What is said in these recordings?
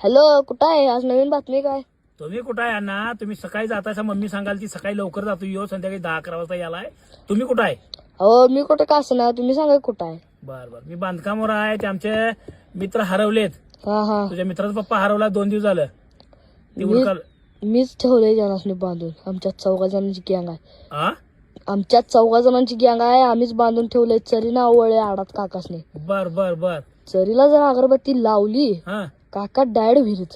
Hello, कुठं आहे? आज नवीन बातमी काय? तुम्ही कुठं आहे अण्णा? तुम्ही सकाळी जातायसा, मम्मी सांगाल ती सकाळी लवकर जातो, यो संध्याकाळी 10-11 वाजता यालाय. तुम्ही कुठं आहे? हो, मी कुठं का असणार, तुम्ही सांगा कुठं आहे? बर बर, मी बांधकामावर आहे. ते आमचे मित्र हरवलेत. हा हा, तुझ्या मित्राचा पप्पा हरवला 2 दिवस झालं. ते उरकाल मीच ठेवलंय जणांनी बांधून. आमच्यात 14 जणांची गँग आहे. हा. आमच्यात 14 जणांची गँग आहे. आम्हीच बांधून ठेवलंय. चरीना आवळले आडात काकासने. बर बर बर. चरीला जर अगरबत्ती लावली, हा, काका डायड विहिरीत.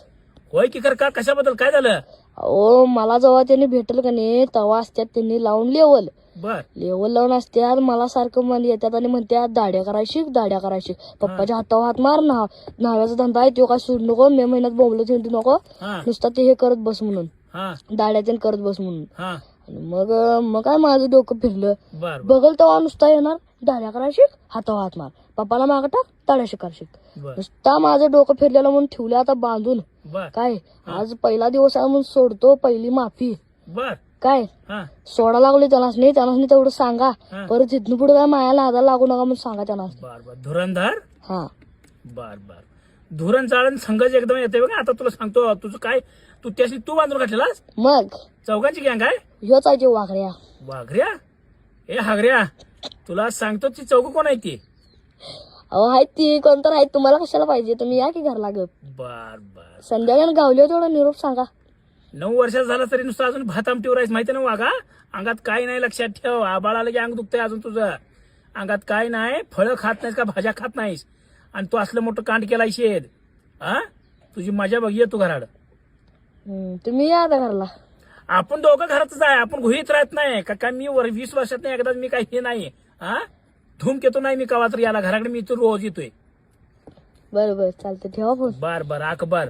होय की कर का? कशाबद्दल काय झालं? अहो, मला जेव्हा त्यांनी भेटल का नाही तेव्हा असत्यात त्यांनी लावून लेवल बर लावून असत्यात. मला सारखं मन येतात आणि म्हणतात दाड्या करायची दाड्या करायची. पप्पाच्या हातावर हात मार. न्हाव्याचा धंदा आहे तो काय सोडू नको. मे महिन्यात बोंबलं झेंडू नको. हा नुसतं ते हे करत बस म्हणून, हा दाड्यातून करत बस म्हणून. हा. आणि मग काय माझं डोकं फिरलं. बर बर बघल तेव्हा नुसता येणार दाड्या करायची हातावर हात मार. पप्पाला मागं टाक दाड्या शिकारशी. बर नुसता माझं डोकं फिरलेलं म्हणून ठेवलं आता बांधून. बर काय आज पहिला दिवस आहे म्हणून सोडतो. पहिली माफी. बर. काय हा सोडा लागले त्यालाच नाही तेवढं सांगा. हा. परत इथनं पुढे काय मायाला हादा लागू नका म्हणून सांगा त्यांना. बर बर. धुरंधर. हा, बर बर. धुरण चाळण संघच एकदम येते बघा. आता तुला सांगतो, तुझं काय तू बांधून घातलेलास? मग चौघांची गँग आहे? ह्योच आहे ते वाघऱ्या. वाघऱ्या? ए हागऱ्या, तुला सांगतो ती चौघ कोण आहे ती? अहो आहेत ती कोणतर आहेत. तुम्हाला कशाला पाहिजे? तुम्ही या की घरला गप. बर बर. संध्याकाळी गावली तेवढा निरोप सांगा. 9 वर्षाचा झाला तरी नुसतं अजून भात आमटीवर आहेस, माहिती ना वाघा? अंगात काय नाही, लक्षात ठेव. आबाळ आलं की अंग दुखतंय अजून तुझं. अंगात काय नाही, फळं खात नाहीस का भाज्या खात नाहीस, आणि तू असलं मोठं कांड केलाय शेद. हा, तुझी मजा बघ, ये तू घराड. तुम्ही या आता घरला. आपण दोघं घरातच आहे, आपण गुहीत राहत नाही का? काय मी 20 वर्षात नाही एकदाच मी काही हे नाही. हा, धूमकेतू नाही मी कवा तर याला घराकडे मी इथं रोज येतोय. बरं बरं चालतं, ठेवा फोन. बर बर अकबर.